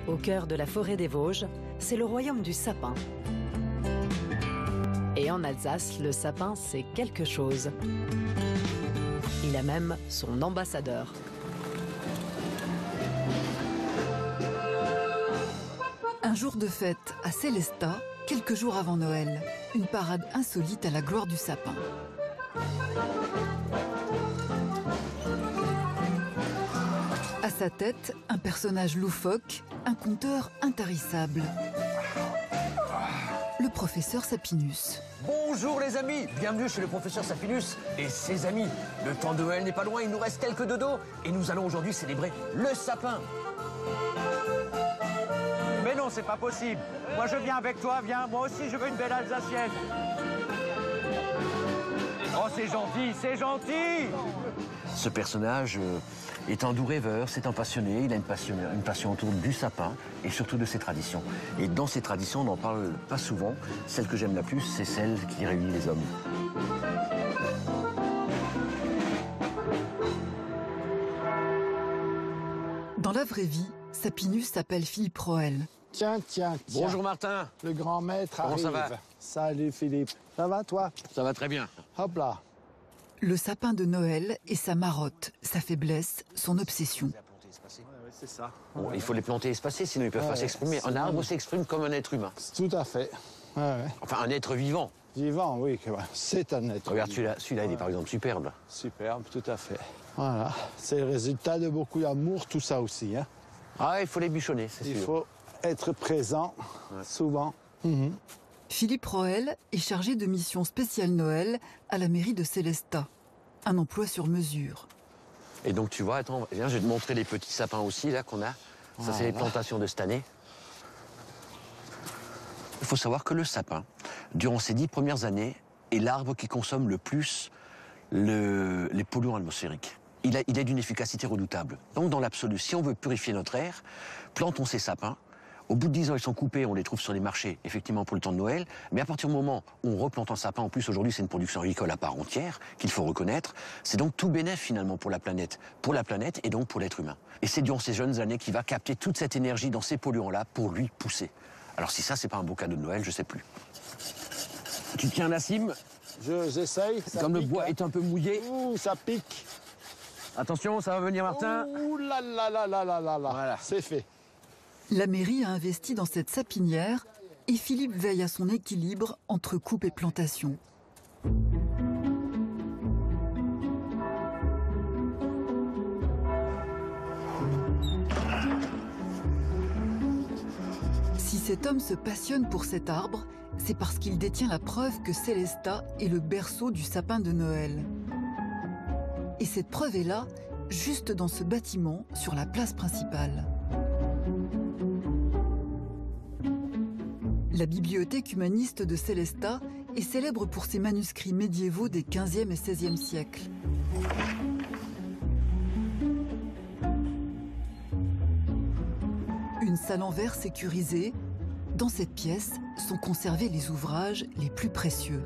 Au cœur de la forêt des Vosges, c'est le royaume du sapin. Et en Alsace, le sapin, c'est quelque chose. Il a même son ambassadeur. Un jour de fête à Sélestat, quelques jours avant Noël. Une parade insolite à la gloire du sapin. À sa tête, un personnage loufoque, un conteur intarissable. Le professeur Sapinus. Bonjour les amis, bienvenue chez le professeur Sapinus et ses amis. Le temps de Noël n'est pas loin, il nous reste quelques dodos et nous allons aujourd'hui célébrer le sapin. Mais non, c'est pas possible. Moi je viens avec toi, viens, moi aussi je veux une belle Alsacienne. Oh c'est gentil, c'est gentil. Ce personnage est un doux rêveur, c'est un passionné, il a une passion autour du sapin et surtout de ses traditions. Et dans ces traditions, on n'en parle pas souvent. Celle que j'aime la plus, c'est celle qui réunit les hommes. Dans la vraie vie, Sapinus s'appelle Philippe Roel. Tiens. Bonjour Martin. Le grand maître Comment arrive. ça va? Salut Philippe. Ça va toi? Ça va très bien. Hop là. Le sapin de Noël est sa marotte, sa faiblesse, son obsession. C'est ça. Bon, il faut les planter espacés, sinon ils ne peuvent pas s'exprimer. Un arbre s'exprime comme un être humain. Tout à fait. Ouais. Enfin, un être vivant. Vivant, oui, c'est un être. Regarde vivant. celui-là, il est par exemple superbe. Superbe, tout à fait. Voilà. C'est le résultat de beaucoup d'amour, tout ça aussi. Hein. Ah, il faut les bûchonner, c'est sûr. Il faut être présent, souvent. Philippe Roel est chargé de mission spéciale Noël à la mairie de Sélestat. Un emploi sur mesure. Et donc tu vois, attends, viens, je vais te montrer les petits sapins aussi là qu'on a. Ça c'est les plantations de cette année. Il faut savoir que le sapin, durant ces 10 premières années, est l'arbre qui consomme le plus les polluants atmosphériques. Il est d'une efficacité redoutable. Donc dans l'absolu, si on veut purifier notre air, plantons ces sapins. Au bout de 10 ans, ils sont coupés, on les trouve sur les marchés, effectivement, pour le temps de Noël. Mais à partir du moment où on replante un sapin, en plus, aujourd'hui, c'est une production agricole à part entière, qu'il faut reconnaître. C'est donc tout bénef, finalement, pour la planète et donc pour l'être humain. Et c'est durant ces jeunes années qu'il va capter toute cette énergie dans ces polluants-là pour lui pousser. Alors si ça, c'est pas un beau cadeau de Noël, je sais plus. Tu tiens la cime. J'essaye. Comme le bois est un peu mouillé. Ouh, ça pique. Attention, ça va venir, Martin. Ouh là là là là là là là. Voilà. C'est fait. La mairie a investi dans cette sapinière et Philippe veille à son équilibre entre coupe et plantation. Si cet homme se passionne pour cet arbre, c'est parce qu'il détient la preuve que Sélestat est le berceau du sapin de Noël. Et cette preuve est là, juste dans ce bâtiment, sur la place principale. La bibliothèque humaniste de Sélestat est célèbre pour ses manuscrits médiévaux des 15e et 16e siècles. Une salle en verre sécurisée. Dans cette pièce sont conservés les ouvrages les plus précieux.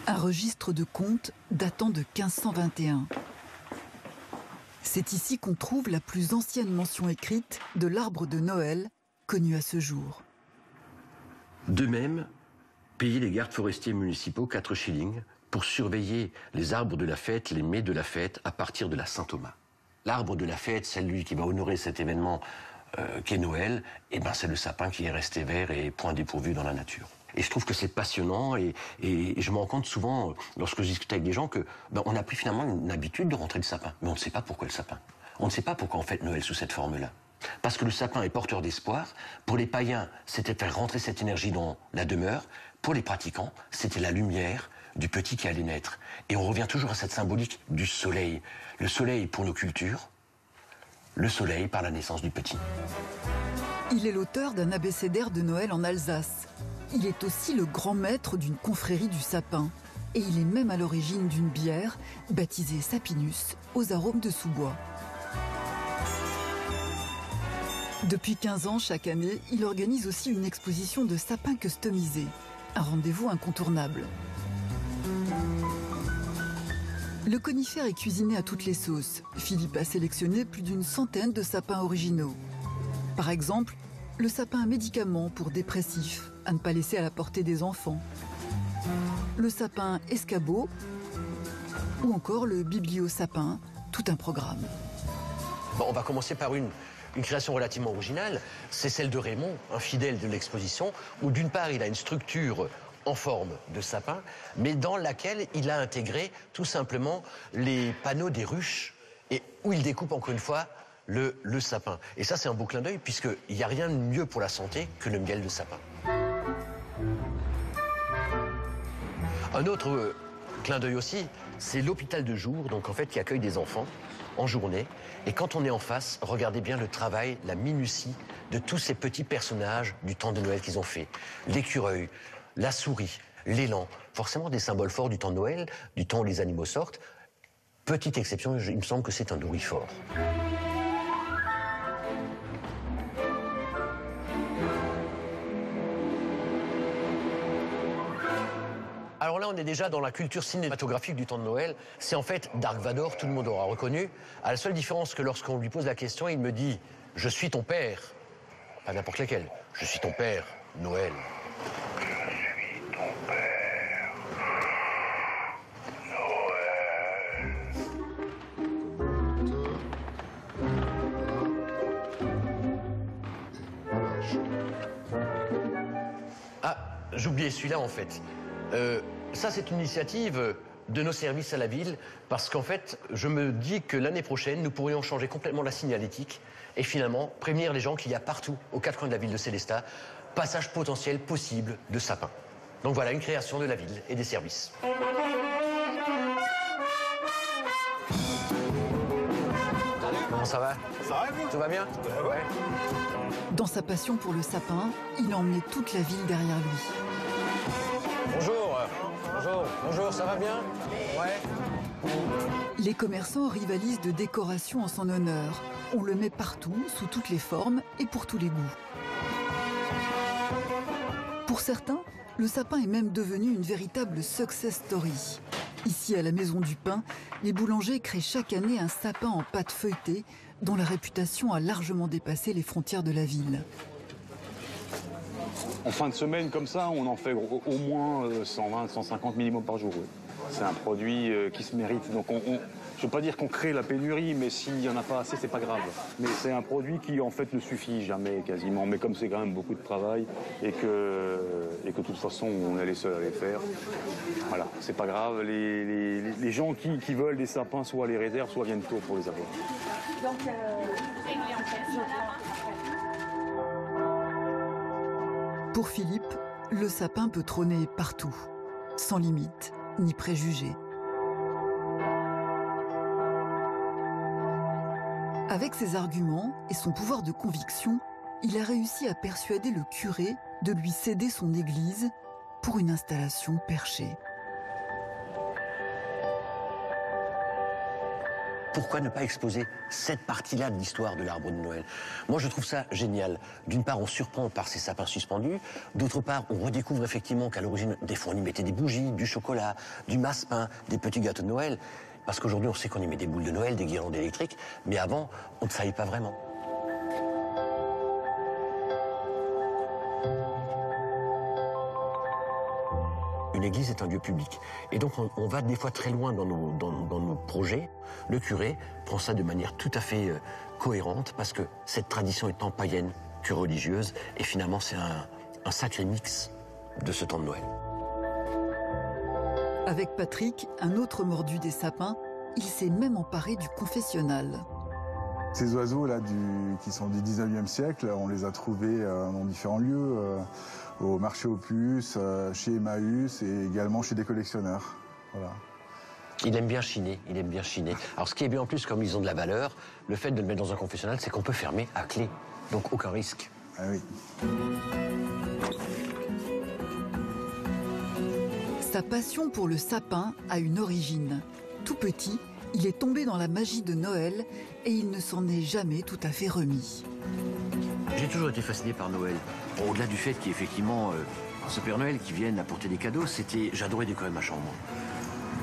Un registre de comptes datant de 1521. C'est ici qu'on trouve la plus ancienne mention écrite de l'arbre de Noël connu à ce jour. De même, payer les gardes forestiers municipaux 4 shillings pour surveiller les arbres de la fête, les mets de la fête à partir de la Saint-Thomas. L'arbre de la fête, celui qui va honorer cet événement qu'est Noël, eh ben c'est le sapin qui est resté vert et point dépourvu dans la nature. Et je trouve que c'est passionnant et je me rends compte souvent, lorsque je discute avec des gens, que on a pris finalement une habitude de rentrer le sapin. Mais on ne sait pas pourquoi le sapin. On ne sait pas pourquoi on fête Noël sous cette forme-là. Parce que le sapin est porteur d'espoir. Pour les païens, c'était faire rentrer cette énergie dans la demeure. Pour les pratiquants, c'était la lumière du petit qui allait naître. Et on revient toujours à cette symbolique du soleil. Le soleil pour nos cultures, le soleil par la naissance du petit. Il est l'auteur d'un abécédaire de Noël en Alsace. Il est aussi le grand maître d'une confrérie du sapin. Et il est même à l'origine d'une bière baptisée Sapinus aux arômes de sous-bois. Depuis 15 ans, chaque année, il organise aussi une exposition de sapins customisés. Un rendez-vous incontournable. Le conifère est cuisiné à toutes les sauces. Philippe a sélectionné plus d'une centaine de sapins originaux. Par exemple, le sapin médicament pour dépressifs, à ne pas laisser à la portée des enfants. Le sapin escabeau ou encore le bibliosapin, tout un programme. Bon, on va commencer par une création relativement originale, c'est celle de Raymond, un fidèle de l'exposition, où d'une part il a une structure en forme de sapin, mais dans laquelle il a intégré tout simplement les panneaux des ruches, et où il découpe encore une fois le sapin. Et ça c'est un beau clin d'œil, puisqu'il n'y a rien de mieux pour la santé que le miel de sapin. Un autre clin d'œil aussi, c'est l'hôpital de jour, donc en fait qui accueille des enfants en journée. Et quand on est en face, regardez bien le travail, la minutie de tous ces petits personnages du temps de Noël qu'ils ont fait. L'écureuil, la souris, l'élan, forcément des symboles forts du temps de Noël, du temps où les animaux sortent. Petite exception, il me semble que c'est un dourifort. Alors là, on est déjà dans la culture cinématographique du temps de Noël. C'est en fait Dark Vador, tout le monde aura reconnu. À la seule différence que lorsqu'on lui pose la question, il me dit « Je suis ton père ». Pas n'importe lequel. « Je suis ton père, Noël ». Je suis ton père, Noël. Ah, j'oubliais celui-là en fait. Ça, c'est une initiative de nos services à la ville, parce qu'en fait, je me dis que l'année prochaine, nous pourrions changer complètement la signalétique et finalement prévenir les gens qu'il y a partout, aux quatre coins de la ville de Sélestat, passage potentiel possible de sapins. Donc voilà, une création de la ville et des services. Salut, comment ça va? Ça va, vous? Tout va bien? Ouais. Dans sa passion pour le sapin, il emmenait toute la ville derrière lui. Bonjour, bonjour, ça va bien? Ouais. Les commerçants rivalisent de décorations en son honneur. On le met partout, sous toutes les formes et pour tous les goûts. Pour certains, le sapin est même devenu une véritable success story. Ici, à la Maison du Pain, les boulangers créent chaque année un sapin en pâte feuilletée dont la réputation a largement dépassé les frontières de la ville. En fin de semaine, comme ça, on en fait au moins 120, 150 minimum par jour. Oui. C'est un produit qui se mérite. Donc je ne veux pas dire qu'on crée la pénurie, mais s'il n'y en a pas assez, c'est pas grave. Mais c'est un produit qui, en fait, ne suffit jamais quasiment. Mais comme c'est quand même beaucoup de travail et que de toute façon, on est les seuls à les faire, voilà, c'est pas grave. Les gens qui veulent des sapins, soit les réservent, soit viennent tôt pour les avoir. Donc, pour Philippe, le sapin peut trôner partout, sans limite ni préjugés. Avec ses arguments et son pouvoir de conviction, il a réussi à persuader le curé de lui céder son église pour une installation perchée. Pourquoi ne pas exposer cette partie-là de l'histoire de l'arbre de Noël? Moi, je trouve ça génial. D'une part, on surprend par ces sapins suspendus. D'autre part, on redécouvre effectivement qu'à l'origine, des fois, on y mettait des bougies, du chocolat, du massepain, des petits gâteaux de Noël. Parce qu'aujourd'hui, on sait qu'on y met des boules de Noël, des guirlandes électriques. Mais avant, on ne savait pas vraiment. Une église est un lieu public. Et donc, on va des fois très loin dans nos projets. Le curé prend ça de manière tout à fait cohérente, parce que cette tradition étant païenne que religieuse, et finalement, c'est un sacré mix de ce temps de Noël. Avec Patrick, un autre mordu des sapins, il s'est même emparé du confessionnal. Ces oiseaux-là qui sont du 19e siècle, on les a trouvés dans différents lieux, au marché aux puces, chez Emmaüs et également chez des collectionneurs. Voilà. Il aime bien chiner, il aime bien chiner. Alors ce qui est bien en plus, comme ils ont de la valeur, le fait de le mettre dans un confessionnal, c'est qu'on peut fermer à clé. Donc aucun risque. Ah oui. Sa passion pour le sapin a une origine. Tout petit, il est tombé dans la magie de Noël et il ne s'en est jamais tout à fait remis. J'ai toujours été fasciné par Noël. Bon, au-delà du fait qu'il y ait effectivement ce Père Noël qui vienne apporter des cadeaux, j'adorais décorer ma chambre.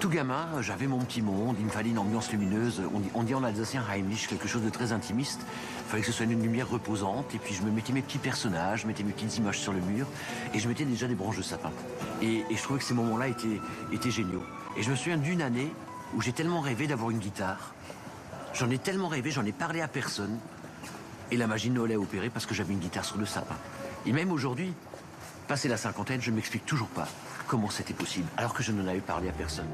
Tout gamin, j'avais mon petit monde, il me fallait une ambiance lumineuse. On dit en alsacien Heimlich, quelque chose de très intimiste. Il fallait que ce soit une lumière reposante. Et puis je me mettais mes petits personnages, je mettais mes petites images sur le mur. Et je mettais déjà des branches de sapin. Et je trouvais que ces moments-là étaient géniaux. Et je me souviens d'une année où j'ai tellement rêvé d'avoir une guitare. J'en ai tellement rêvé, j'en ai parlé à personne. Et la magie de Noël a opéré parce que j'avais une guitare sur le sapin. Et même aujourd'hui, passé la cinquantaine, je ne m'explique toujours pas comment c'était possible, alors que je n'en avais parlé à personne.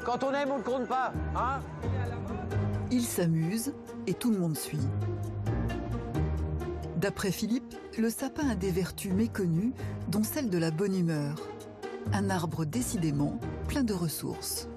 Quand on aime, on ne compte pas, hein? Il s'amuse et tout le monde suit. D'après Philippe, le sapin a des vertus méconnues, dont celle de la bonne humeur. Un arbre décidément plein de ressources.